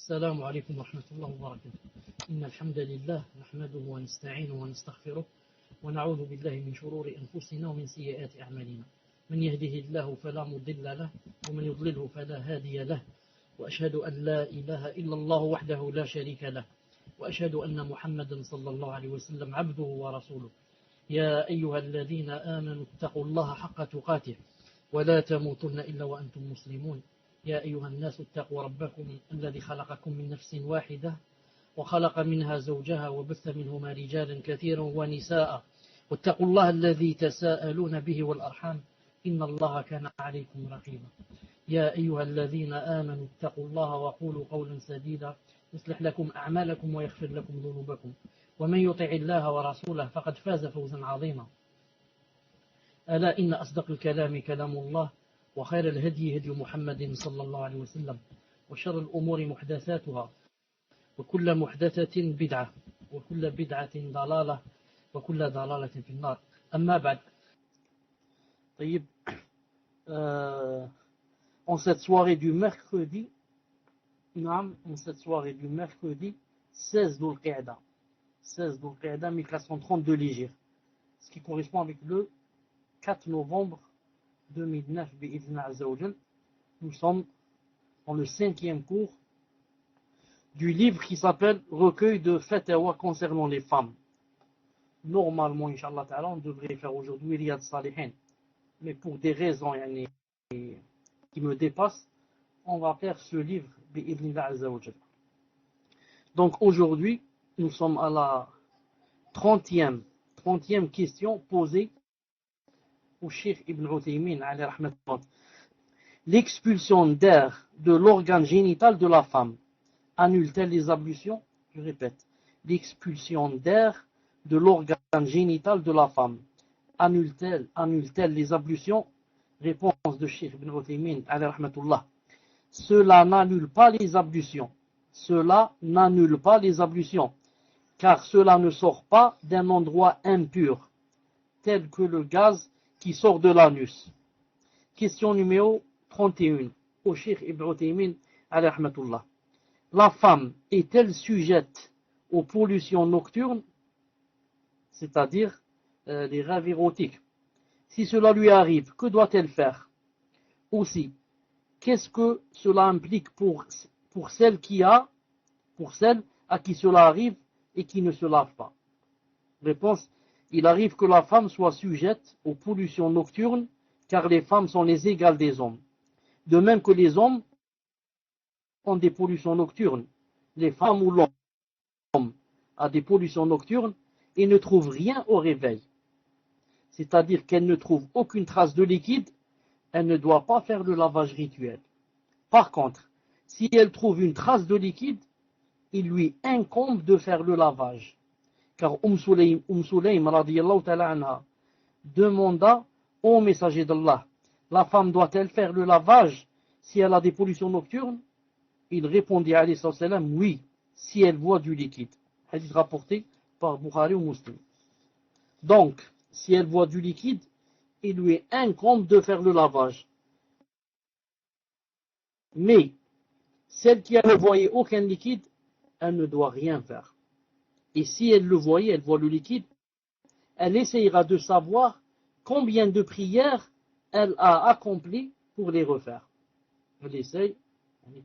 السلام عليكم ورحمة الله وبركاته. إن الحمد لله نحمده ونستعينه ونستغفره ونعوذ بالله من شرور أنفسنا ومن سيئات أعمالنا. من يهده الله فلا مضل له ومن يضلله فلا هادي له، وأشهد أن لا إله إلا الله وحده لا شريك له، وأشهد أن محمدا صلى الله عليه وسلم عبده ورسوله. يا أيها الذين آمنوا اتقوا الله حق تقاته ولا تموتن إلا وأنتم مسلمون. يا أيها الناس اتقوا ربكم الذي خلقكم من نفس واحدة وخلق منها زوجها وبث منهما رجالا كثيرا ونساء، واتقوا الله الذي تساءلون به والأرحام إن الله كان عليكم رقيبا. يا أيها الذين آمنوا اتقوا الله وقولوا قولا سديدا يصلح لكم أعمالكم ويغفر لكم ذنوبكم، ومن يطع الله ورسوله فقد فاز فوزا عظيما. ألا إن أصدق الكلام كلام الله، وخير الهدي هدي محمد صلى الله عليه وسلم، وشر الأمور محدثاتها، وكل محدثة بدعة، وكل بدعة ضلالة، وكل ضلالة في النار. أما بعد. طيب. En cette soirée du mercredi 16 Dhul Qa'da 1432 l'Hégire, ce qui correspond avec le 4 novembre 2009 bi'idhna azza wa jal. Nous sommes dans le 5e cours du livre qui s'appelle Recueil de Fatawa concernant les femmes. Normalement, Inch'Allah Ta'ala, on devrait faire aujourd'hui Riyad Salihin, mais pour des raisons qui me dépassent, on va faire ce livre bi'idhnillah azza wa jal. Donc aujourd'hui, nous sommes à la 30e question posée au Cheikh Ibn Uthaymin alayhi rahmatullah. L'expulsion d'air de l'organe génital de la femme annule-t-elle les ablutions? Je répète, l'expulsion d'air de l'organe génital de la femme annule-t-elle les ablutions? Réponse de Cheikh Ibn Uthaymin alayhi rahmatullah. Cela n'annule pas les ablutions. Car cela ne sort pas d'un endroit impur, tel que le gaz qui sort de l'anus. Question numéro 31 au Cheikh Ibn Uthaymin alayhi rahmatullah. La femme est-elle sujette aux pollutions nocturnes, c'est-à-dire les rêves érotiques? Si cela lui arrive, que doit-elle faire? Aussi, qu'est-ce que cela implique pour celle à qui cela arrive et qui ne se lave pas? Réponse: il arrive que la femme soit sujette aux pollutions nocturnes, car les femmes sont les égales des hommes. De même que les hommes ont des pollutions nocturnes, les femmes ou l'homme a des pollutions nocturnes et ne trouve rien au réveil. C'est-à-dire qu'elle ne trouve aucune trace de liquide, elle ne doit pas faire le lavage rituel. Par contre, si elle trouve une trace de liquide, il lui incombe de faire le lavage. Car Sulaym radiyallahu ta'ala anha demanda au messager d'Allah: la femme doit-elle faire le lavage si elle a des pollutions nocturnes? Il répondit alayhi salam: oui, si elle voit du liquide. Hadith rapporté par Bukhari ou Muslim. Donc, si elle voit du liquide, il lui incombe de faire le lavage. Mais celle qui ne voyait aucun liquide, elle ne doit rien faire. Et si elle le voyait, elle voit le liquide, elle essayera de savoir combien de prières elle a accompli pour les refaire. Elle essaye,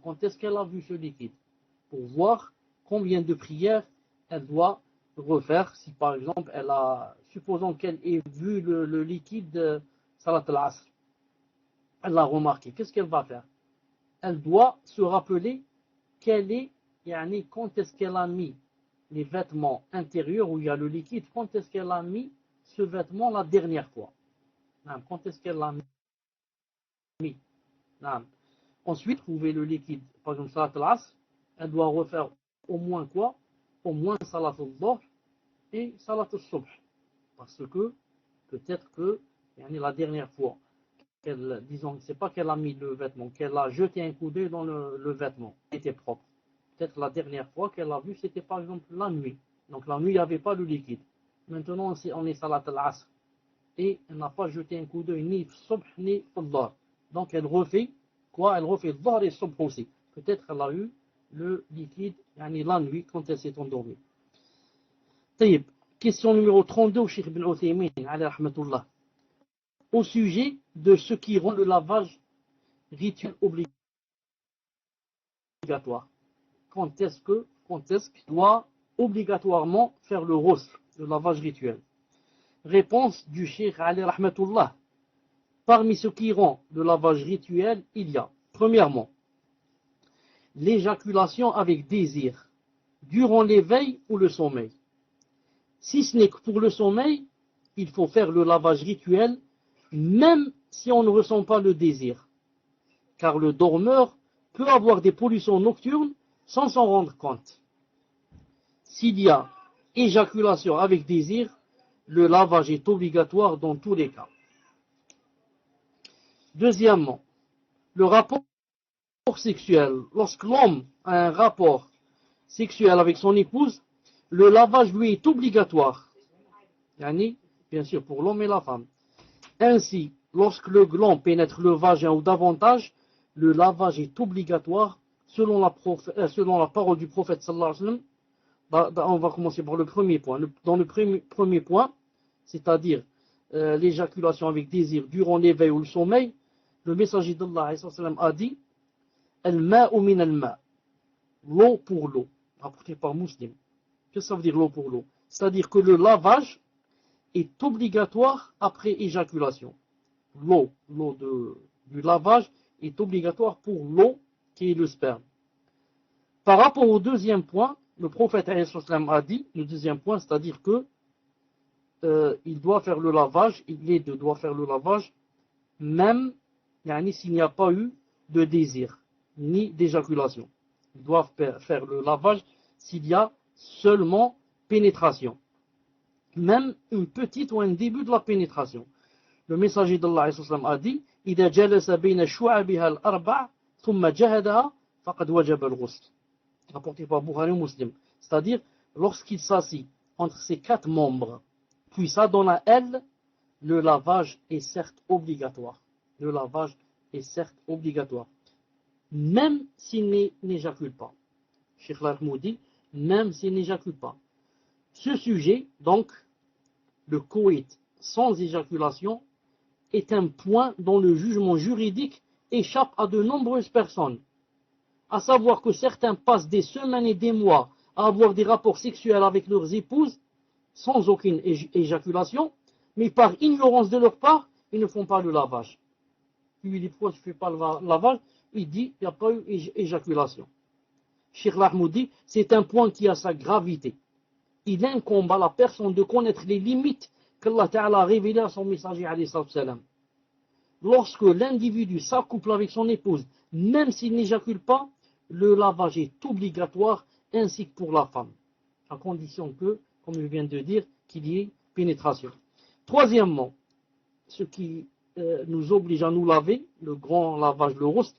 quand est-ce qu'elle a vu ce liquide, pour voir combien de prières elle doit refaire. Si par exemple, supposons qu'elle ait vu le liquide de Salat al-Asr, elle l'a remarqué, qu'est-ce qu'elle va faire? Elle doit se rappeler quand est-ce qu'elle a mis les vêtements intérieurs où il y a le liquide, quand est-ce qu'elle a mis ce vêtement la dernière fois. Quand est-ce qu'elle l'a mis? Ensuite, trouver le liquide, par exemple Salat al-Asr, elle doit refaire au moins quoi? Au moins Salat al-Dhuhr et Salat al-Subh. Parce que peut-être que la dernière fois, disons, c'est pas qu'elle a mis le vêtement, qu'elle a jeté un coup d'œil dans le vêtement, il était propre. Peut-être la dernière fois qu'elle a vu, c'était par exemple la nuit. Donc la nuit, il n'y avait pas le liquide. Maintenant, on est Salat al-Asr. Et elle n'a pas jeté un coup d'œil ni Subh ni al-Dhuhr. Donc elle refait quoi? Elle refait Dhuhr et Subh aussi. Peut-être qu'elle a eu le liquide, yani la nuit, quand elle s'est endormie. طيب. Question numéro 32 au Cheikh Ibn Uthaymin, alayhi rahmatullah. Au sujet de ce qui rend le lavage rituel obligatoire. Quand est-ce qu'il doit obligatoirement faire le ghusl, le lavage rituel? Réponse du Cheikh alayhi rahmatullah. Parmi ce qui rend le lavage rituel, il y a, premièrement, l'éjaculation avec désir, durant l'éveil ou le sommeil. Si ce n'est que pour le sommeil, il faut faire le lavage rituel, même si on ne ressent pas le désir. Car le dormeur peut avoir des pollutions nocturnes sans s'en rendre compte. S'il y a éjaculation avec désir, le lavage est obligatoire dans tous les cas. Deuxièmement, le rapport sexuel. Lorsque l'homme a un rapport sexuel avec son épouse, le lavage lui est obligatoire. Yani, bien sûr, pour l'homme et la femme. Ainsi, lorsque le gland pénètre le vagin ou davantage, le lavage est obligatoire selon la parole du prophète sallallahu alayhi wa sallam. On va commencer par le premier point. Dans le premier point, c'est-à-dire l'éjaculation avec désir durant l'éveil ou le sommeil, le messager d'Allah a dit Al-ma'u min al-ma', l'eau pour l'eau, rapporté par Muslim. Qu'est-ce que ça veut dire l'eau pour l'eau? C'est-à-dire que le lavage est obligatoire après éjaculation. L'eau du lavage est obligatoire pour l'eau qui est le sperme. Par rapport au deuxième point, le prophète a dit, le deuxième point, c'est-à-dire que il doit faire le lavage, les deux doivent faire le lavage, même s'il n'y a pas eu de désir, ni d'éjaculation. Ils doivent faire le lavage s'il y a seulement pénétration. Même une petite ou un début de la pénétration. Le messager d'Allah a dit إذا جلس بين شعبها الأربع ثم جهدها فقد وجب الغسل. Rapporté par Bukhari Muslim. C'est-à-dire, lorsqu'il s'assit entre ses quatre membres, puis ça donne à elle, le lavage est certes obligatoire. Le lavage est certes obligatoire. Même s'il n'éjacule pas. Cheikh Larmoud dit, même s'il n'éjacule pas. Ce sujet, donc, le coït sans éjaculation, est un point dont le jugement juridique échappe à de nombreuses personnes. À savoir que certains passent des semaines et des mois à avoir des rapports sexuels avec leurs épouses sans aucune éjaculation, mais par ignorance de leur part, ils ne font pas le lavage. Puis il dit pourquoi tu ne fais pas le lavage? Il dit il n'y a pas eu éjaculation. Cheikh Lahmoud dit c'est un point qui a sa gravité. Il incombe à la personne de connaître les limites qu'Allah Ta'ala a révélées à son messager alayhi salam. Lorsque l'individu s'accouple avec son épouse, même s'il n'éjacule pas, le lavage est obligatoire ainsi que pour la femme, à condition que, comme je viens de dire, qu'il y ait pénétration. Troisièmement, ce qui nous oblige à nous laver, le grand lavage, le ghusl,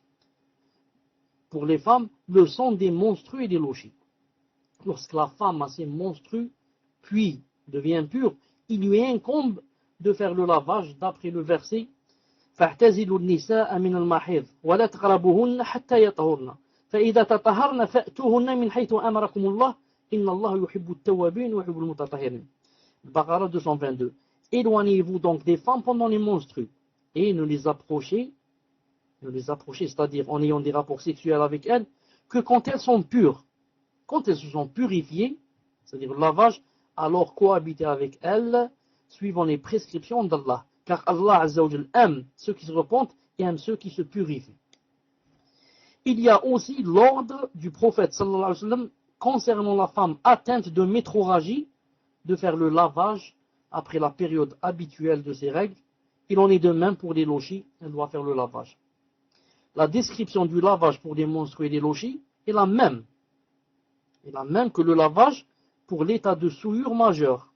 pour les femmes, le sang des menstrues et des lochis. Lorsque la femme a ses menstrues, puis devient pure, il lui incombe de faire le lavage d'après le verset فاعتزلوا النساء من المحيض ولا تقربوهن حتى يطهرن فإذا تطهرن فأتوهن من حيث أمركم الله إن الله يحب التوابين ويحب المتطهرين. Baqara 222. Éloignez-vous donc des femmes pendant les menstrues et ne les approchez, c'est-à-dire en ayant des rapports sexuels avec elles, que quand elles sont pures. Quand elles se sont purifiées, c'est-à-dire le lavage, alors cohabiter avec elles suivant les prescriptions d'Allah. Car Allah Azza wa Jal aime ceux qui se repentent et aime ceux qui se purifient. Il y a aussi l'ordre du prophète sallallahu alayhi wa sallam concernant la femme atteinte de métrorragie de faire le lavage après la période habituelle de ses règles. Il en est de même pour les lochis, elle doit faire le lavage. La description du lavage pour les menstrues et les lochis est la même. Est la même que le lavage pour l'état de souillure majeure.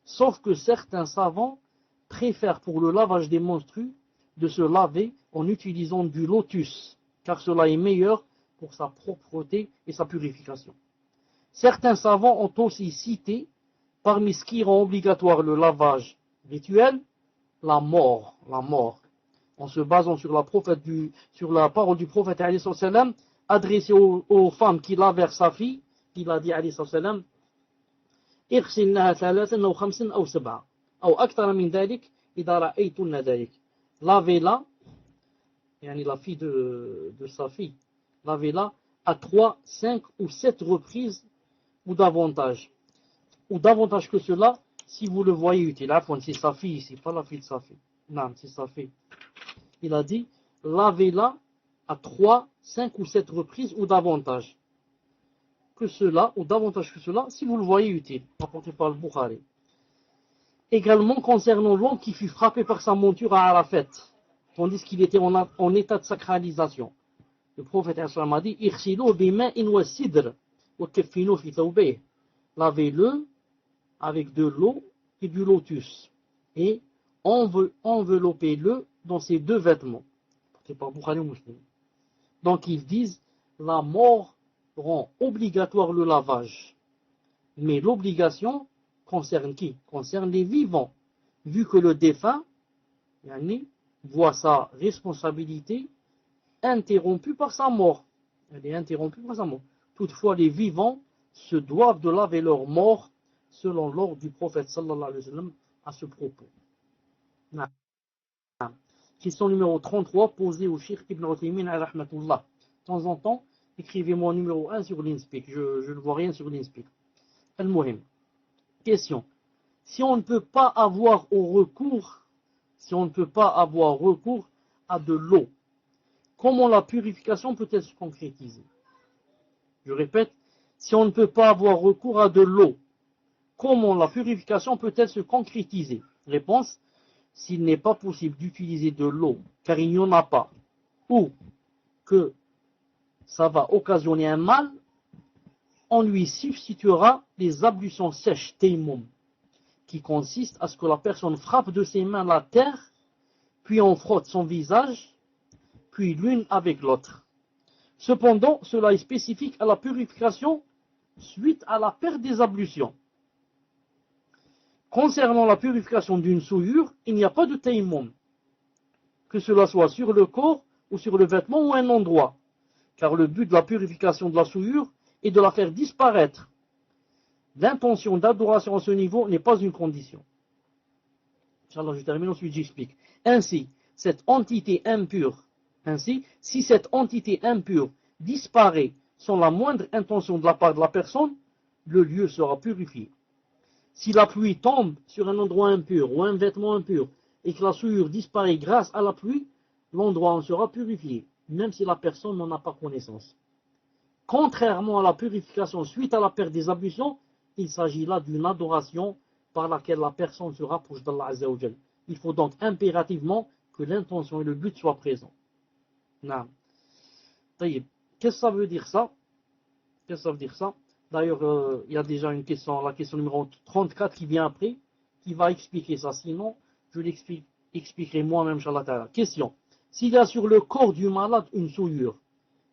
Sauf que certains savants préfèrent pour le lavage des menstrues de se laver en utilisant du lotus, car cela est meilleur pour sa propreté et sa purification. Certains savants ont aussi cité, parmi ce qui rend obligatoire le lavage rituel, la mort, en se basant sur la parole du prophète alayhi salam, adressé aux femmes qui lavèrent sa fille, il a dit alayhi salam, اغسلنها ثلاثا أو خمسا أو سبعة أو أكثر من ذلك إذا رأيتن ذلك. Lavez-la, yani la fille de sa fille, lavez-la à 3, 5 ou 7 reprises ou davantage. Ou davantage que cela, si vous le voyez utile. C'est sa fille ici, pas la fille de sa fille. Non, c'est sa fille. Il a dit, lavez-la à 3, 5 ou 7 reprises ou davantage que cela, ou davantage que cela, si vous le voyez utile. Rapporté par le Bukhari. Également concernant l'homme qui fut frappé par sa monture à Arafat, tandis qu'il était en état de sacralisation. Le prophète a dit, Ikhsilu bima'in wa sidr, wa kaffinu fi thawbayh. Lavez-le avec de l'eau et du lotus. Et enveloppez-le dans ses 2 vêtements. C'est pas Bukhari ou Muslim. Donc ils disent, la mort rend obligatoire le lavage. Mais l'obligation concerne qui? Concerne les vivants. Vu que le défunt, voit sa responsabilité interrompue par sa mort. Elle est interrompue par sa mort. Toutefois, les vivants se doivent de laver leur mort selon l'ordre du prophète sallallahu alayhi wa sallam à ce propos. Question numéro 33 posée au Cheikh Ibn Uthaymin à rahmatullah. De temps en temps, écrivez-moi numéro 1 sur l'InSpeak. Je ne vois rien sur l'InSpeak. Al-Muhim. Question. Si on ne peut pas avoir recours à de l'eau, comment la purification peut-elle se concrétiser? Je répète, si on ne peut pas avoir recours à de l'eau, comment la purification peut-elle se concrétiser? Réponse, s'il n'est pas possible d'utiliser de l'eau, car il n'y en a pas, ou que ça va occasionner un mal, on lui substituera les ablutions sèches, tayammum, qui consiste à ce que la personne frappe de ses mains la terre, puis on frotte son visage, puis l'une avec l'autre. Cependant, cela est spécifique à la purification suite à la perte des ablutions. Concernant la purification d'une souillure, il n'y a pas de tayammum, que cela soit sur le corps ou sur le vêtement ou un endroit, car le but de la purification de la souillure est de la faire disparaître. L'intention d'adoration à ce niveau n'est pas une condition. Inch'Allah, je termine, ensuite j'explique. Ainsi, si cette entité impure disparaît sans la moindre intention de la part de la personne, le lieu sera purifié. Si la pluie tombe sur un endroit impur ou un vêtement impur et que la souillure disparaît grâce à la pluie, l'endroit en sera purifié, même si la personne n'en a pas connaissance. Contrairement à la purification suite à la perte des ablutions, il s'agit là d'une adoration par laquelle la personne se rapproche d'Allah Azza wa Jal. Il faut donc impérativement que l'intention et le but soient présents. Qu'est-ce que ça veut dire ça? D'ailleurs, il y a déjà une question, la question numéro 34 qui vient après, qui va expliquer ça. Sinon, je l'expliquerai moi-même, Inch'Allah Ta'ala. Question. S'il y a sur le corps du malade une souillure,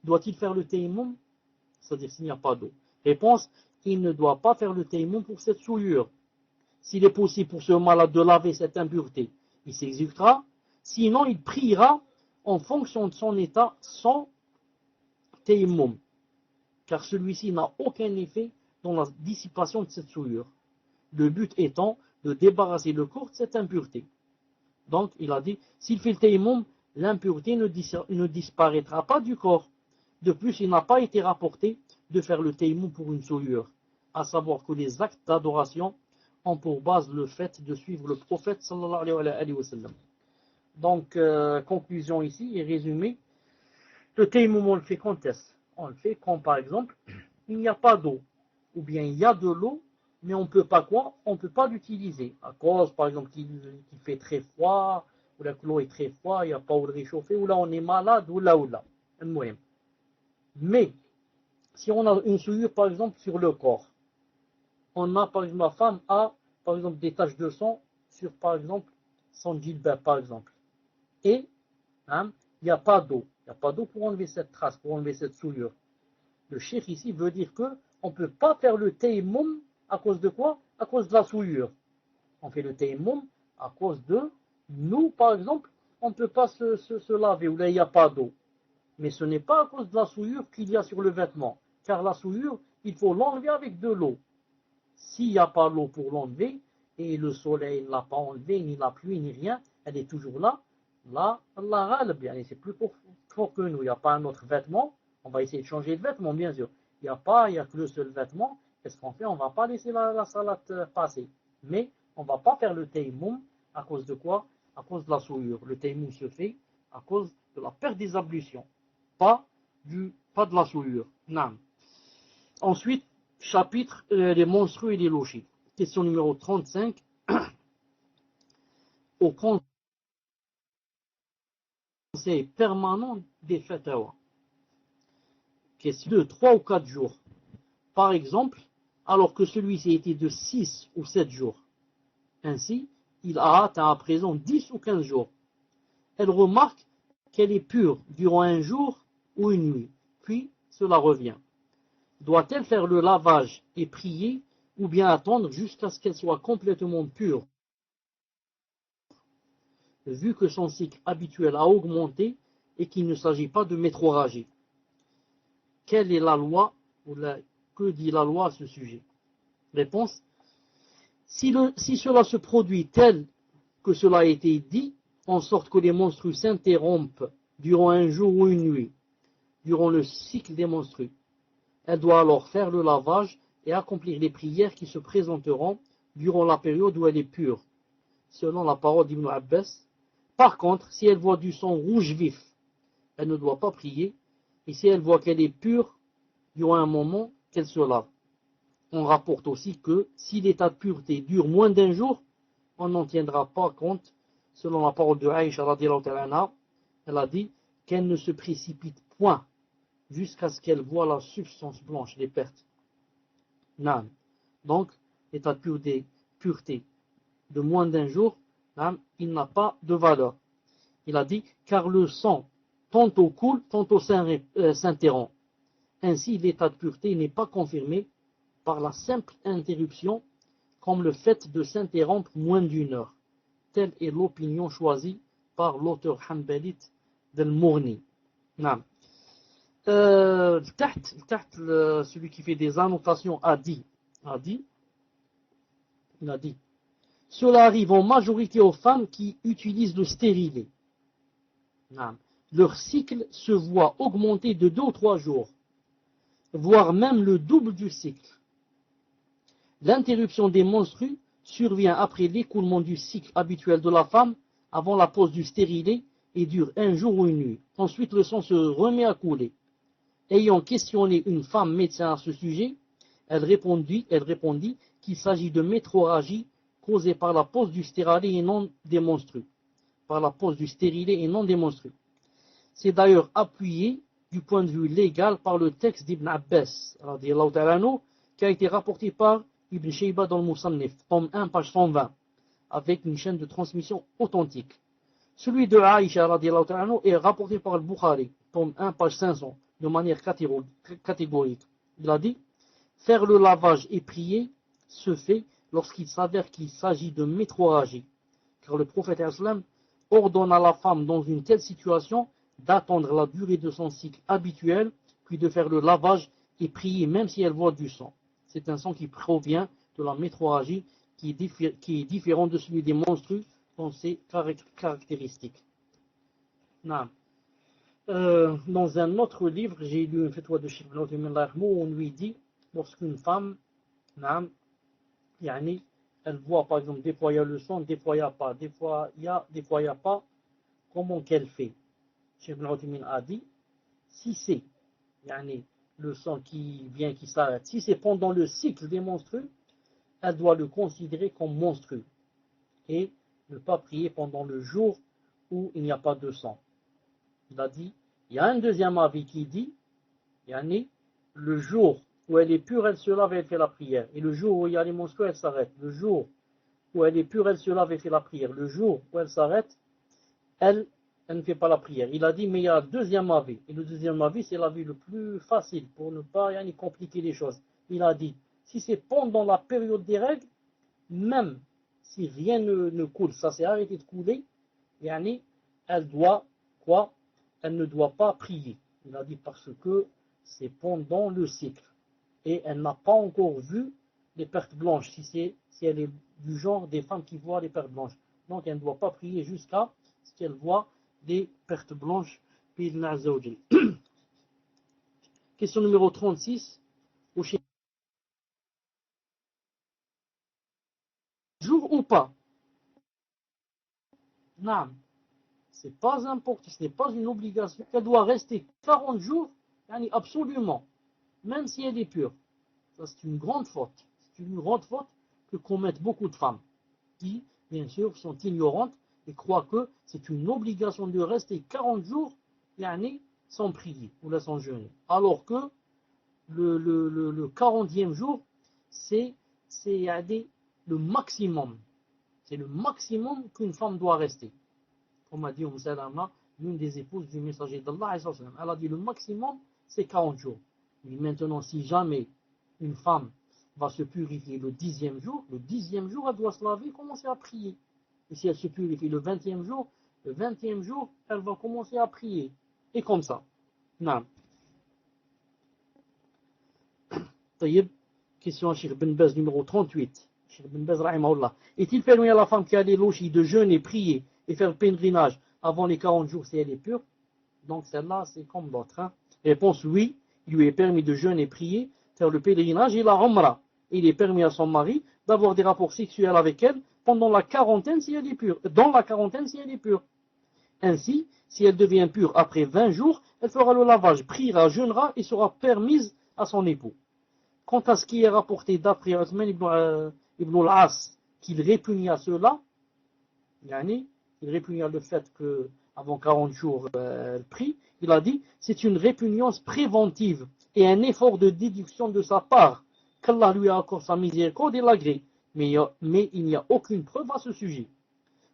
doit-il faire le tayammum? C'est-à-dire s'il n'y a pas d'eau. Réponse, il ne doit pas faire le tayammum pour cette souillure. S'il est possible pour ce malade de laver cette impureté, il s'exécutera. Sinon, il priera en fonction de son état sans tayammum, car celui-ci n'a aucun effet dans la dissipation de cette souillure. Le but étant de débarrasser le corps de cette impureté. Donc, il a dit, s'il fait le tayammum, l'impureté ne disparaîtra pas du corps. De plus, il n'a pas été rapporté de faire le tayammum pour une souillure, à savoir que les actes d'adoration ont pour base le fait de suivre le prophète sallallahu alayhi wa sallam. Donc, conclusion ici et résumé, le tayammum on le fait quand est-ce? On le fait quand par exemple, il n'y a pas d'eau, ou bien il y a de l'eau, mais on ne peut pas quoi? On ne peut pas l'utiliser, à cause par exemple qu'il fait très froid, ou là que l'eau est très froide, il n'y a pas où le réchauffer, ou là on est malade, ou là. Mais, si on a une souillure par exemple sur le corps, on a par exemple, la femme a par exemple des taches de sang sur par exemple son djilbab par exemple, et il n'y a pas d'eau, pour enlever cette trace, pour enlever cette souillure. Le cheikh ici veut dire que on ne peut pas faire le tayammum à cause de quoi? À cause de la souillure. On fait le tayammum à cause de nous par exemple, on ne peut pas se laver, ou là il n'y a pas d'eau. Mais ce n'est pas à cause de la souillure qu'il y a sur le vêtement. Car la souillure, il faut l'enlever avec de l'eau. S'il n'y a pas l'eau pour l'enlever, et le soleil ne l'a pas enlevé, ni la pluie, ni rien, elle est toujours là, là, Allah ghalib, c'est plus fort que nous. Il n'y a pas un autre vêtement, on va essayer de changer de vêtement, bien sûr. Il n'y a que le seul vêtement. Qu'est-ce qu'on fait? On ne va pas laisser la salade passer. Mais on ne va pas faire le taïmoum à cause de quoi? À cause de la souillure. Le taïmoum se fait à cause de la perte des ablutions, pas de la souillure. Non. Ensuite, chapitre les monstrueux et les lochis. Question numéro 35. Au conseil permanent des fatawa. Question de 3 ou 4 jours. Par exemple, alors que celui-ci était de 6 ou 7 jours. Ainsi, il a atteint à présent 10 ou 15 jours. Elle remarque qu'elle est pure durant un jour ou une nuit. Puis, cela revient. Doit-elle faire le lavage et prier ou bien attendre jusqu'à ce qu'elle soit complètement pure, vu que son cycle habituel a augmenté et qu'il ne s'agit pas de métrorragie? Quelle est la loi ou que dit la loi à ce sujet? Réponse. Si cela se produit tel que cela a été dit, en sorte que les menstrues s'interrompent durant un jour ou une nuit, durant le cycle des menstrues, elle doit alors faire le lavage et accomplir les prières qui se présenteront durant la période où elle est pure, selon la parole d'Ibn Abbas. Par contre, si elle voit du sang rouge vif, elle ne doit pas prier, et si elle voit qu'elle est pure durant un moment, qu'elle se lave. On rapporte aussi que si l'état de pureté dure moins d'un jour, on n'en tiendra pas compte, selon la parole de Aïcha radhiyallahu anha. Elle a dit qu'elle ne se précipite point jusqu'à ce qu'elle voie la substance blanche, les pertes. Nan. Donc, l'état de pureté de moins d'un jour, il n'a pas de valeur. Il a dit, car le sang tantôt coule, tantôt s'interrompt. Ainsi, l'état de pureté n'est pas confirmé par la simple interruption, comme le fait de s'interrompre moins d'une heure. Telle est l'opinion choisie par l'auteur hanbalite d'Al-Mourni. Celui qui fait des annotations il a dit, cela arrive en majorité aux femmes qui utilisent le stérilet. Leur cycle se voit augmenter de 2 ou 3 jours, voire même le double du cycle. L'interruption des menstrues survient après l'écoulement du cycle habituel de la femme, avant la pose du stérilet, et dure un jour ou une nuit. Ensuite, le sang se remet à couler. Ayant questionné une femme médecin à ce sujet, elle répondit qu'il s'agit de métrorragie causée par la pose du stérilet et non des menstrues. Par la pose du stérilet et non des menstrues. C'est d'ailleurs appuyé du point de vue légal par le texte d'Ibn Abbas, qui a été rapporté par Ibn Shayba dans le Musannif, tome 1, page 120, avec une chaîne de transmission authentique. Celui de Aïcha est rapporté par le Bukhari, tome 1, page 500, de manière catégorique. Il a dit, faire le lavage et prier se fait lorsqu'il s'avère qu'il s'agit de métrorragie, car le prophète ordonne à la femme dans une telle situation d'attendre la durée de son cycle habituel, puis de faire le lavage et prier même si elle voit du sang. C'est un sang qui provient de la métrorragie, qui est différent de celui des menstrues dans ses caractéristiques. Dans un autre livre, j'ai lu une fatwa de Cheikh Ibn Uthaymin où on lui dit, lorsqu'une femme, elle voit par exemple, des fois il y a le sang, des fois il n'y a pas, des fois il y a, des fois il n'y a pas, comment qu'elle fait? Cheikh Ibn Uthaymin a dit, si c'est le sang qui vient, qui s'arrête, si c'est pendant le cycle des menstrues, elle doit le considérer comme monstrueux et ne pas prier pendant le jour où il n'y a pas de sang. Il a dit, il y a un deuxième avis qui dit, le jour où elle est pure, elle se lave et elle fait la prière. Et le jour où il y a les menstrues, elle s'arrête. Le jour où elle est pure, elle se lave et fait la prière. Le jour où elle s'arrête, elle ne fait pas la prière. Il a dit, mais il y a un deuxième avis. Et le deuxième avis, c'est l'avis le plus facile pour ne pas compliquer les choses. Il a dit, si c'est pendant la période des règles, même si rien ne coule, ça s'est arrêté de couler, elle doit quoi? Elle ne doit pas prier. Il a dit parce que c'est pendant le cycle. Et elle n'a pas encore vu les pertes blanches, si elle est du genre des femmes qui voient les pertes blanches. Donc elle ne doit pas prier jusqu'à ce qu'elle voit des pertes blanches. Question numéro 36. Au jour ou pas? Non. C'est pas important, ce n'est pas une obligation. Elle doit rester 40 jours, absolument, même si elle est pure. Ça, c'est une grande faute. C'est une grande faute que commettent beaucoup de femmes qui, bien sûr, sont ignorantes et croient que c'est une obligation de rester 40 jours sans prier ou sans jeûner. Alors que le 40e jour, c'est le maximum. C'est le maximum qu'une femme doit rester. Comme a dit Salama, l'une des épouses du messager d'Allah, elle a dit le maximum, c'est 40 jours. Mais maintenant, si jamais une femme va se purifier le 10e jour, elle doit se laver et commencer à prier. Et si elle se purifie le 20e jour, elle va commencer à prier. Et comme ça. Non. Question à Cheikh Ben Baz numéro 38. Cheikh Ben Baz, rahimahullah. Est-il permis à la femme qui a des lochis de jeûner, prier et faire le pèlerinage avant les 40 jours si elle est pure? Donc celle-là, c'est comme l'autre. Hein. Réponse oui, il lui est permis de jeûner et prier, faire le pèlerinage et la umrah. Il est permis à son mari d'avoir des rapports sexuels avec elle pendant la quarantaine si elle est pure. Dans la quarantaine si elle est pure. Ainsi, si elle devient pure après 20 jours, elle fera le lavage, priera, jeûnera et sera permise à son époux. Quant à ce qui est rapporté d'après Uthman ibn al-As, qu'il répugna cela, il répugna le fait qu'avant 40 jours, elle prie, il a dit, c'est une répugnance préventive et un effort de déduction de sa part, qu'Allah lui accorde sa miséricorde et l'agrée. Mais il n'y a aucune preuve à ce sujet.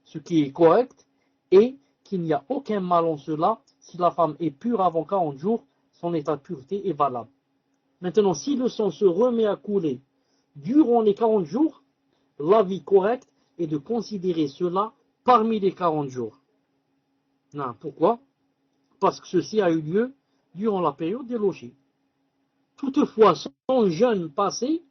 Ce qui est correct est qu'il n'y a aucun mal en cela si la femme est pure avant 40 jours, son état de pureté est valable. Maintenant, si le sang se remet à couler durant les 40 jours, l'avis correct est de considérer cela parmi les 40 jours. Non, pourquoi? Parce que ceci a eu lieu durant la période des lochis. Toutefois, son jeûne passé,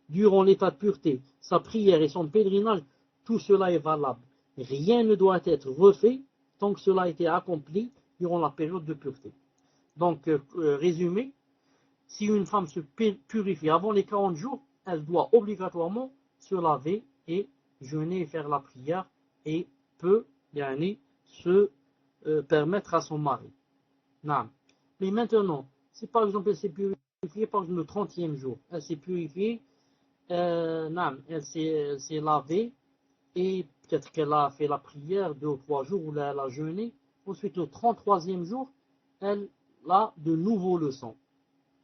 durant l'état de pureté, sa prière et son pèlerinage, tout cela est valable. Rien ne doit être refait tant que cela a été accompli durant la période de pureté. Donc, résumé, si une femme se purifie avant les 40 jours, elle doit obligatoirement se laver et jeûner et faire la prière et peut se permettre à son mari. Non. Mais maintenant, si par exemple elle s'est purifiée par exemple, le 30e jour, elle s'est purifiée, elle s'est lavée et peut-être qu'elle a fait la prière 2 ou 3 jours où elle a jeûné. Ensuite, le 33e jour, elle a de nouveau le sang.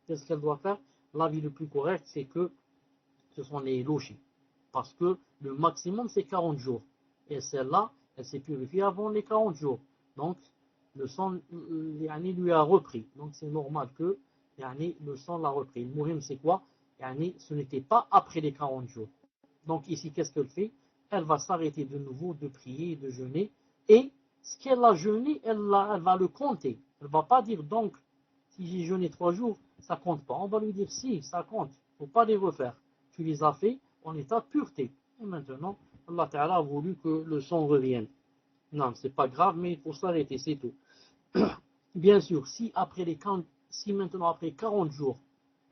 Qu'est-ce qu'elle doit faire? L'avis le plus correct, c'est que ce sont les lochis. Parce que le maximum, c'est 40 jours. Et celle-là, elle s'est purifiée avant les 40 jours. Donc, le sang lui a repris. Donc, c'est normal que le sang l'a repris. Le muhim, c'est quoi? Ce n'était pas après les 40 jours. Donc, ici, qu'est-ce qu'elle fait? Elle va s'arrêter de nouveau de prier et de jeûner. Et ce qu'elle a jeûné, elle va le compter. Elle ne va pas dire, donc, si j'ai jeûné 3 jours, ça compte pas. On va lui dire, si, ça compte. Il ne faut pas les refaire. Tu les as fait en état de pureté. Et maintenant, Allah Ta'ala a voulu que le sang revienne. Non, c'est pas grave, mais il faut s'arrêter, c'est tout. Bien sûr, si maintenant après 40 jours,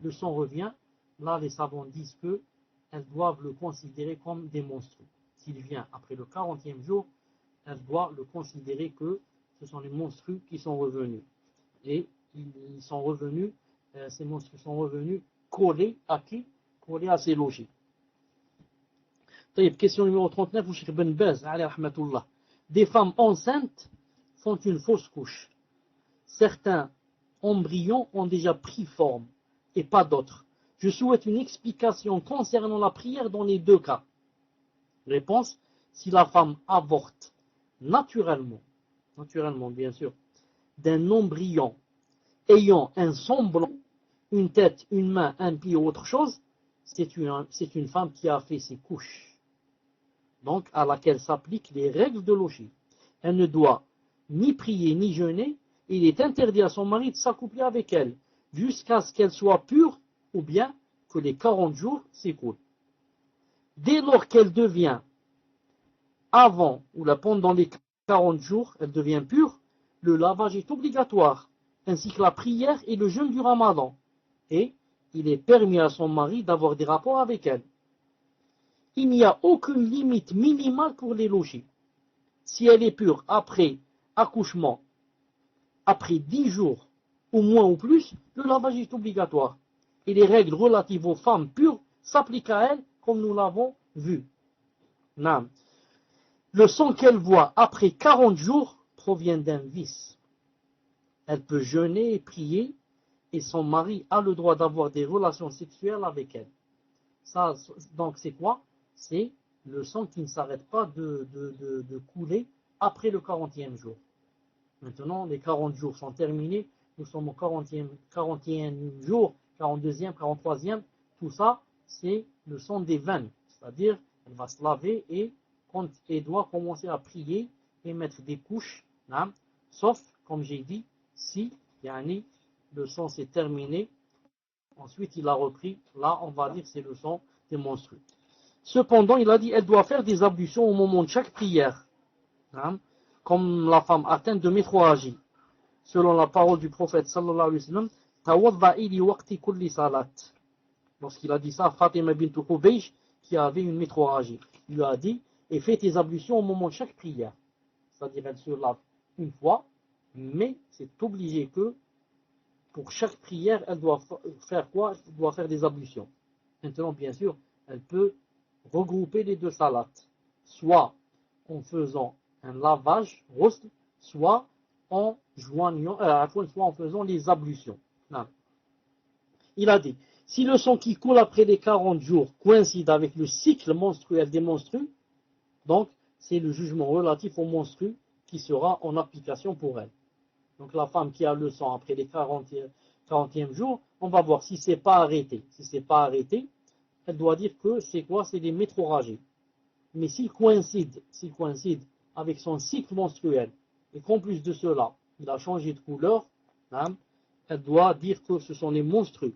le sang revient, là les savants disent qu'elles doivent le considérer comme des monstrues. S'il vient après le 40e jour, elles doivent le considérer que ce sont les monstrues qui sont revenus. Et ils sont revenus, ces monstrues sont revenus collés à qui? Collés à ces logis. Question numéro 39, au Cheikh Ben Baz, alayhi rahmatullah. Des femmes enceintes font une fausse couche. Certains embryons ont déjà pris forme et pas d'autres. Je souhaite une explication concernant la prière dans les 2 cas. Réponse, si la femme avorte naturellement bien sûr, d'un embryon ayant un semblant, une tête, une main, un pied ou autre chose, c'est une femme qui a fait ses couches. Donc, à laquelle s'appliquent les règles de logique. Elle ne doit ni prier ni jeûner, il est interdit à son mari de s'accoupler avec elle jusqu'à ce qu'elle soit pure ou bien que les 40 jours s'écoulent. Dès lors qu'elle devient avant ou pendant les 40 jours, elle devient pure, le lavage est obligatoire, ainsi que la prière et le jeûne du Ramadan. Et il est permis à son mari d'avoir des rapports avec elle. Il n'y a aucune limite minimale pour les logis. Si elle est pure après accouchement, après 10 jours, ou moins ou plus, le lavage est obligatoire. Et les règles relatives aux femmes pures s'appliquent à elles, comme nous l'avons vu. Non. Le sang qu'elle voit après 40 jours provient d'un vice. Elle peut jeûner et prier, et son mari a le droit d'avoir des relations sexuelles avec elle. Ça, donc c'est quoi? C'est le sang qui ne s'arrête pas de couler après le 40e jour. Maintenant, les 40 jours sont terminés, nous sommes au 41e jour, 42e, 43e, tout ça, c'est le sang des veines. C'est-à-dire, elle va se laver et quand elle doit commencer à prier et mettre des couches, hein, sauf, comme j'ai dit, si le sang s'est terminé, ensuite il a repris, là on va dire c'est le sang des menstrues. Cependant, il a dit, elle doit faire des ablutions au moment de chaque prière, hein, comme la femme atteinte de métrorragie. Selon la parole du prophète sallallahu alayhi wa sallam, tawadda'i li waqti kulli salat. Lorsqu'il a dit ça, Fatima bint Hubaysh, qui avait une métrorragie, il lui a dit, et fais tes ablutions au moment de chaque prière. C'est-à-dire, elle se lave une fois, mais c'est obligé que, pour chaque prière, elle doit faire quoi? Elle doit faire des ablutions. Maintenant, bien sûr, elle peut regrouper les deux salats, soit en faisant un lavage, ghusl, soit en joignant, soit en faisant les ablutions. Non. Il a dit, si le sang qui coule après les 40 jours coïncide avec le cycle menstruel des menstrues, donc c'est le jugement relatif aux menstrues qui sera en application pour elle. Donc la femme qui a le sang après les 40e jour, on va voir si c'est pas arrêté. Si c'est pas arrêté, elle doit dire que c'est quoi? C'est des métrorragies. Mais s'il coïncide avec son cycle menstruel, et qu'en plus de cela, il a changé de couleur, hein, elle doit dire que ce sont les menstrues.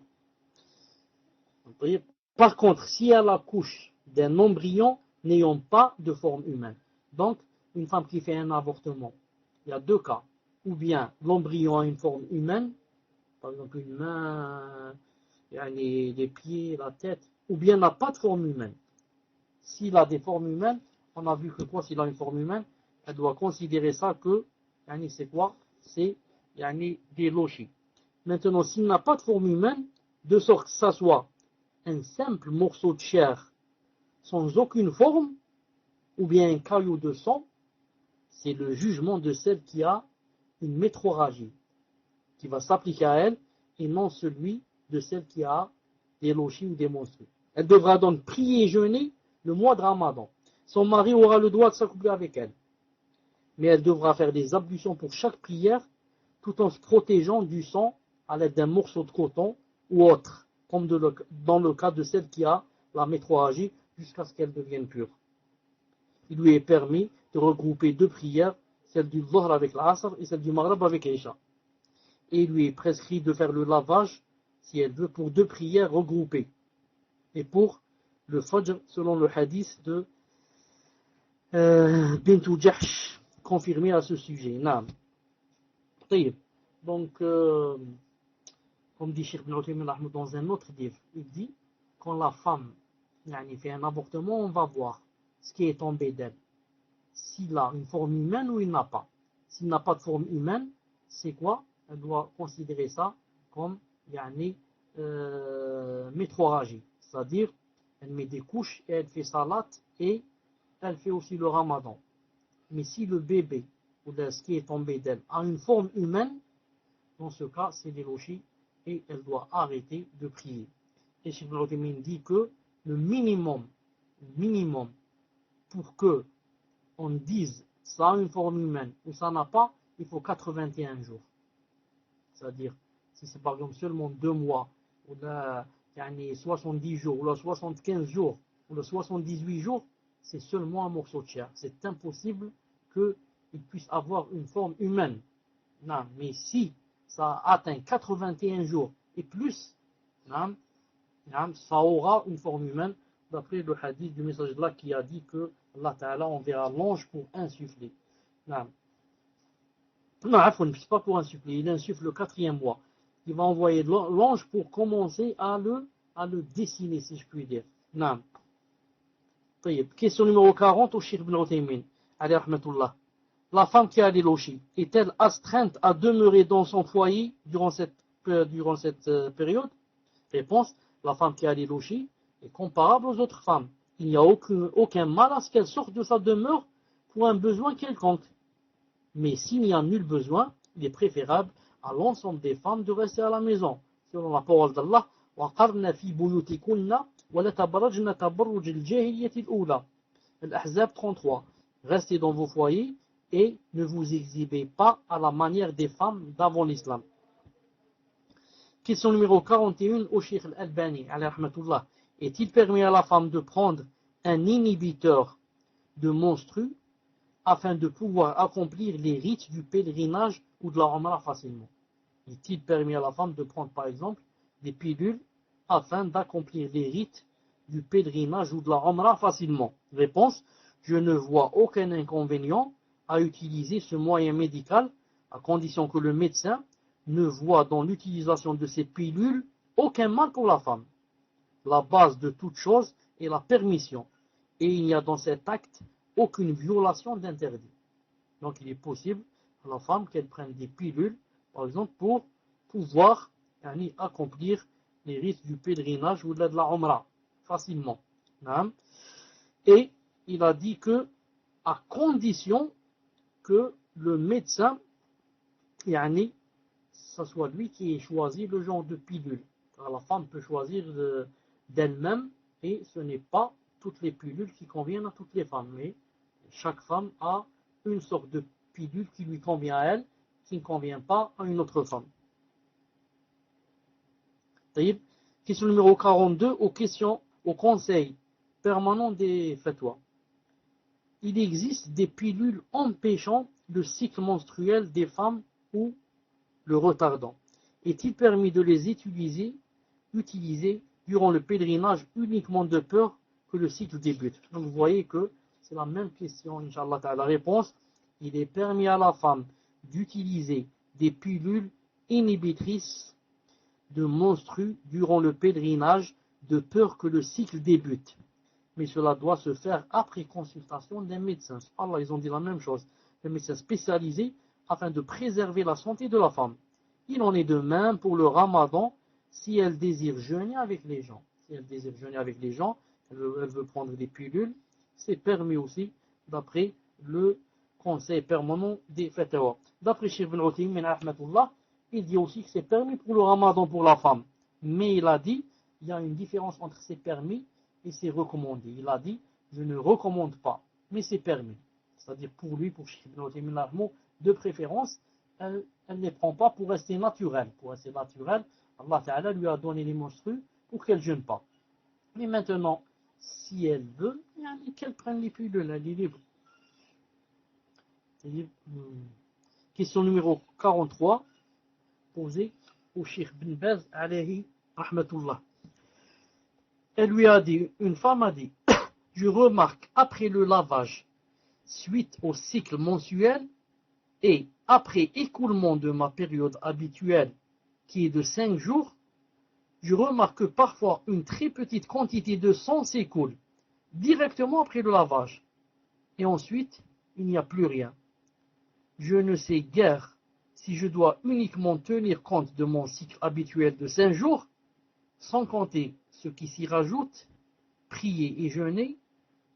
Par contre, si elle accouche d'un embryon n'ayant pas de forme humaine, donc une femme qui fait un avortement, il y a deux cas. Ou bien l'embryon a une forme humaine, par exemple une main, les pieds, la tête, ou bien n'a pas de forme humaine. S'il a des formes humaines, on a vu que quoi, s'il a une forme humaine, elle doit considérer ça que, c'est quoi? C'est des lochis. Maintenant, s'il n'a pas de forme humaine, de sorte que ça soit un simple morceau de chair sans aucune forme, ou bien un caillou de sang, c'est le jugement de celle qui a une métrorragie, qui va s'appliquer à elle, et non celui de celle qui a des lochis ou des menstrues. Elle devra donc prier et jeûner le mois de Ramadan. Son mari aura le droit de s'accoupler avec elle. Mais elle devra faire des ablutions pour chaque prière, tout en se protégeant du sang à l'aide d'un morceau de coton ou autre, comme dans le cas de celle qui a la métrorragie, jusqu'à ce qu'elle devienne pure. Il lui est permis de regrouper deux prières, celle du Dhuhr avec l'Asr et celle du Maghrib avec l'Isha. Et il lui est prescrit de faire le lavage, si elle veut, pour deux prières regroupées. Et pour le Fajr, selon le hadith de Bintou Jahsh, confirmé à ce sujet. Naam. Donc, comme dit Cheikh Ibn Uthaymin dans un autre livre, il dit, quand la femme fait un avortement, on va voir ce qui est tombé d'elle. S'il a une forme humaine ou il n'a pas. S'il n'a pas de forme humaine, c'est quoi? Elle doit considérer ça comme métrorragie. C'est-à-dire, elle met des couches et elle fait salat et elle fait aussi le ramadan. Mais si le bébé ou ce qui est tombé d'elle a une forme humaine, dans ce cas, c'est des lochis et elle doit arrêter de prier. Et Cheikh Ibn Uthaymin dit que le minimum pour que on dise ça a une forme humaine ou ça n'a pas, il faut 81 jours. C'est-à-dire, si c'est par exemple seulement 2 mois, ou là, 70 jours, ou là 75 jours, ou là 78 jours, c'est seulement un morceau de chair. C'est impossible qu'il puisse avoir une forme humaine. Non, mais si ça atteint 81 jours et plus, non, non, ça aura une forme humaine, d'après le hadith du message là qui a dit que Allah Ta'ala enverra l'ange pour insuffler. Non, non, c'est pas pour insuffler, il insuffle le 4e mois. Il va envoyer l'ange pour commencer à le dessiner, si je puis dire. Non. Question numéro 40 au Cheikh Ibn Uthaymin, alayhi rahmatullah. La femme qui a les lochis, est-elle astreinte à demeurer dans son foyer durant cette période? Réponse, la femme qui a les lochis est comparable aux autres femmes. Il n'y a aucun mal à ce qu'elle sorte de sa demeure pour un besoin quelconque. Mais s'il n'y a nul besoin, il est préférable à l'ensemble des femmes de rester à la maison. Selon la parole d'Allah, وَقَرْنَ فِي بُيُوتِكُنَّ وَلَا تَبَرَّجْنَ تَبَرُّجِ الْجَاهِلِيَّةِ الْأُولَى. Al-Ahzab 33. Restez dans vos foyers et ne vous exhibez pas à la manière des femmes d'avant l'islam. Question numéro 41 au Cheikh Al-Albani, alayhi rahmatullah. Est-il permis à la femme de prendre un inhibiteur de menstrues afin de pouvoir accomplir les rites du pèlerinage ou de la Umrah facilement? Est-il permis à la femme de prendre par exemple des pilules afin d'accomplir les rites du pèlerinage ou de la Umrah facilement? Réponse, je ne vois aucun inconvénient à utiliser ce moyen médical à condition que le médecin ne voit dans l'utilisation de ces pilules aucun mal pour la femme. La base de toute chose est la permission et il n'y a dans cet acte aucune violation d'interdit. Donc il est possible à la femme qu'elle prenne des pilules, par exemple, pour pouvoir accomplir les rites du pèlerinage ou de la Umrah facilement. Et il a dit que, à condition que le médecin, ce soit lui qui ait choisi le genre de pilule. Car la femme peut choisir d'elle-même et ce n'est pas toutes les pilules qui conviennent à toutes les femmes. Mais chaque femme a une sorte de pilule qui lui convient à elle, qui ne convient pas à une autre femme. Question numéro 42, au conseil permanent des fatwas. Il existe des pilules empêchant le cycle menstruel des femmes ou le retardant. Est-il permis de les utiliser durant le pèlerinage uniquement de peur que le cycle débute? Donc vous voyez que c'est la même question, Inch'Allah. La réponse, il est permis à la femme d'utiliser des pilules inhibitrices de menstrues durant le pèlerinage de peur que le cycle débute. Mais cela doit se faire après consultation d'un médecin. Allah, ils ont dit la même chose. Un médecin spécialisé afin de préserver la santé de la femme. Il en est de même pour le ramadan si elle désire jeûner avec les gens. Si elle désire jeûner avec les gens, elle veut prendre des pilules, c'est permis aussi d'après le conseil permanent des fatwa. D'après Cheikh Ibn Uthaymin, il dit aussi que c'est permis pour le ramadan pour la femme. Mais il a dit, il y a une différence entre c'est permis et c'est recommandé. Il a dit, je ne recommande pas, mais c'est permis. C'est-à-dire pour lui, pour Cheikh Ibn Uthaymin, de préférence, elle ne les prend pas pour rester naturelle. Pour rester naturelle, Allah Ta'ala lui a donné les menstrues pour qu'elle ne jeûne pas. Mais maintenant, si elle veut, qu'elle prenne les pilules, elle est libre. Question numéro 43, posée au Cheikh Bin Baz, alayhi rahmatullah. Elle lui a dit, une femme a dit, je remarque après le lavage, suite au cycle mensuel, et après écoulement de ma période habituelle, qui est de 5 jours, je remarque que parfois une très petite quantité de sang s'écoule directement après le lavage. Et ensuite, il n'y a plus rien. Je ne sais guère si je dois uniquement tenir compte de mon cycle habituel de 5 jours, sans compter ce qui s'y rajoute, prier et jeûner,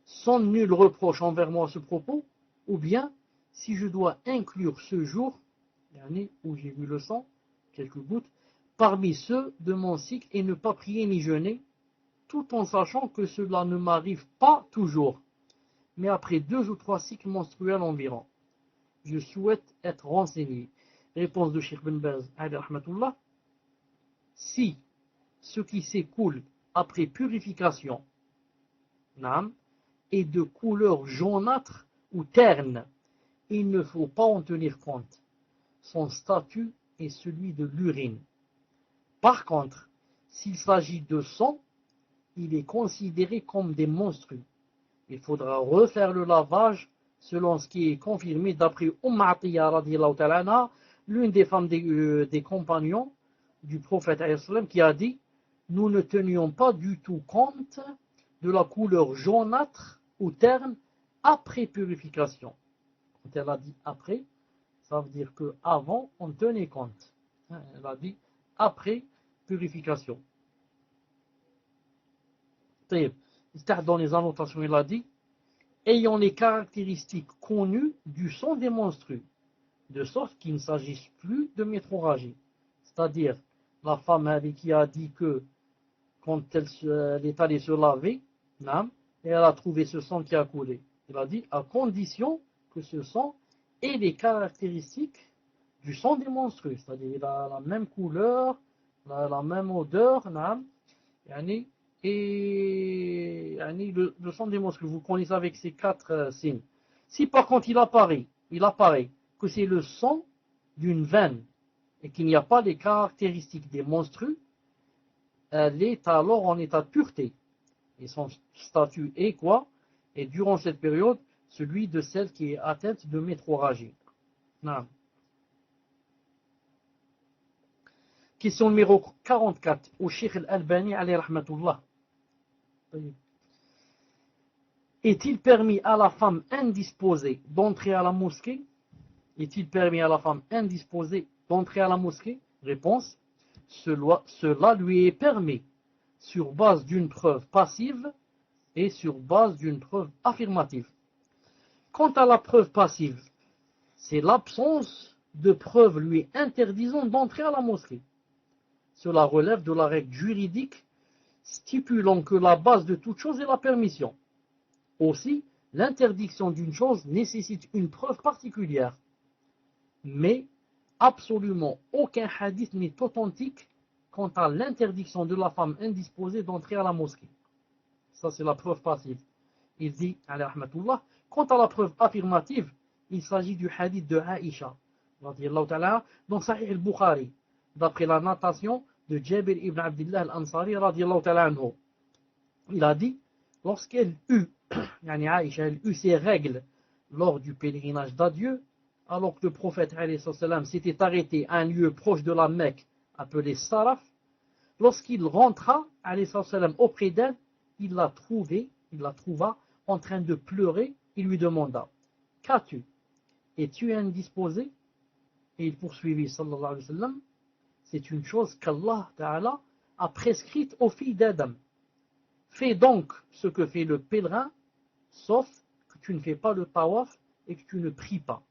sans nul reproche envers moi à ce propos, ou bien si je dois inclure ce jour, l'année où j'ai vu le sang, quelques gouttes, parmi ceux de mon cycle et ne pas prier ni jeûner, tout en sachant que cela ne m'arrive pas toujours, mais après 2 ou 3 cycles menstruels environ. Je souhaite être renseigné. Réponse de Cheikh Ben Baz, alayhi rahmatullah. Si ce qui s'écoule après purification est de couleur jaunâtre ou terne, il ne faut pas en tenir compte. son statut est celui de l'urine. Par contre, s'il s'agit de sang, il est considéré comme des monstrues. Il faudra refaire le lavage selon ce qui est confirmé d'après Atiyya radiyallahu ta'ala anha, l'une des femmes des compagnons du prophète qui a dit: nous ne tenions pas du tout compte de la couleur jaunâtre ou terne après purification. Quand elle a dit après, ça veut dire qu'avant, on tenait compte. Elle a dit après purification. Dans les annotations, il a dit: ayant les caractéristiques connues du sang des menstrues, de sorte qu'il ne s'agisse plus de métrorragie. C'est-à-dire, la femme qui a dit que quand elle est allée se laver, et elle a trouvé ce sang qui a coulé. Il a dit, à condition que ce sang ait les caractéristiques du sang des menstrues. C'est-à-dire, il a la même couleur, la même odeur, et le sang des menstrues, vous connaissez avec ces 4 signes. Si par contre il apparaît que c'est le sang d'une veine et qu'il n'y a pas les caractéristiques des menstrues, elle est alors en état de pureté. Et son statut est quoi? Et durant cette période, celui de celle qui est atteinte de métrorragie. Question numéro 44, au Cheikh Al-Albani alayhi rahmatullah. Est-il permis à la femme indisposée d'entrer à la mosquée? Est-il permis à la femme indisposée d'entrer à la mosquée? Réponse: cela lui est permis sur base d'une preuve passive et sur base d'une preuve affirmative. Quant à la preuve passive, c'est l'absence de preuve lui interdisant d'entrer à la mosquée. Cela relève de la règle juridique stipulant que la base de toute chose est la permission. Aussi, l'interdiction d'une chose nécessite une preuve particulière. Mais absolument aucun hadith n'est authentique quant à l'interdiction de la femme indisposée d'entrer à la mosquée. Ça, c'est la preuve passive. Il dit, alayhi rahmatullah, quant à la preuve affirmative, il s'agit du hadith de Aïcha, dans Sahih al-Bukhari, d'après la notation de Jabir ibn Abdullah al-Ansari, radiyallahu ta'ala anhu. Il a dit, lorsqu'elle eut ses règles lors du pèlerinage d'adieu, alors que le prophète s'était arrêté à un lieu proche de la Mecque, appelé Saraf, lorsqu'il rentra auprès d'elle, il la trouva en train de pleurer. Il lui demanda: qu'as-tu? Es-tu indisposé? Et il poursuivit sallallahu alayhi wa sallam: c'est une chose qu'Allah Ta'ala a prescrite aux filles d'Adam. Fais donc ce que fait le pèlerin, sauf que tu ne fais pas le tawaf et que tu ne pries pas.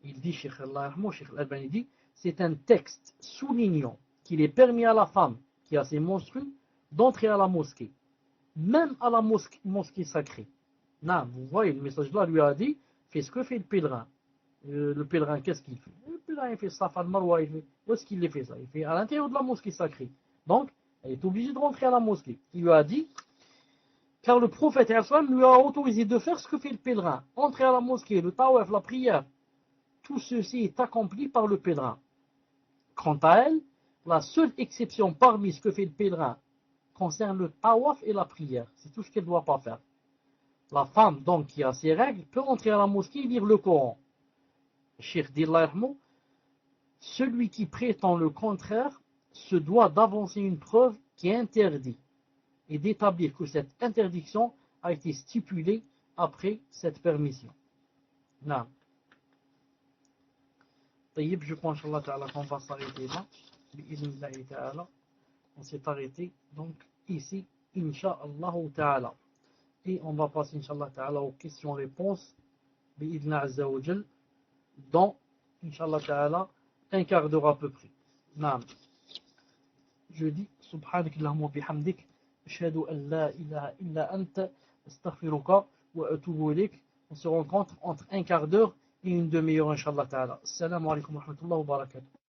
Il dit, Cheikh Al-Albani dit, c'est un texte soulignant qu'il est permis à la femme qui a ses menstrues d'entrer à la mosquée, même à la mosquée sacrée. Non, vous voyez, le message là lui a dit, fais ce que fait le pèlerin. Le pèlerin, qu'est-ce qu'il fait? Le pèlerin, il fait Safa al-Marwa, où est-ce qu'il fait ça? Il fait à l'intérieur de la mosquée sacrée. Donc, elle est obligée de rentrer à la mosquée. Il lui a dit, car le prophète lui a autorisé de faire ce que fait le pèlerin, entrer à la mosquée, le tawaf, la prière. Tout ceci est accompli par le pèlerin. Quant à elle, la seule exception parmi ce que fait le pèlerin concerne le tawaf et la prière. C'est tout ce qu'elle ne doit pas faire. La femme, donc, qui a ses règles, peut entrer à la mosquée et lire le Coran. Cheikh dit, celui qui prétend le contraire se doit d'avancer une preuve qui interdit et d'établir que cette interdiction a été stipulée après cette permission. Non. Je crois, Inch'Allah Ta'ala, qu'on va s'arrêter là. On s'est arrêté donc ici, Inch'Allah Ta'ala. Et on va passer, Inch'Allah Ta'ala, aux questions-réponses, dans, Inch'Allah Ta'ala, un quart d'heure à peu près. Naam. Je dis, Subhanakallahumma bihamdik, ashhadu an la ilaha illa anta, astaghfiruka wa atubu ilayk. On se rencontre entre un quart d'heure et une demi-heure, Inch'Allah Ta'ala. Assalamu alaikum wa rahmatullahi wa barakatuh.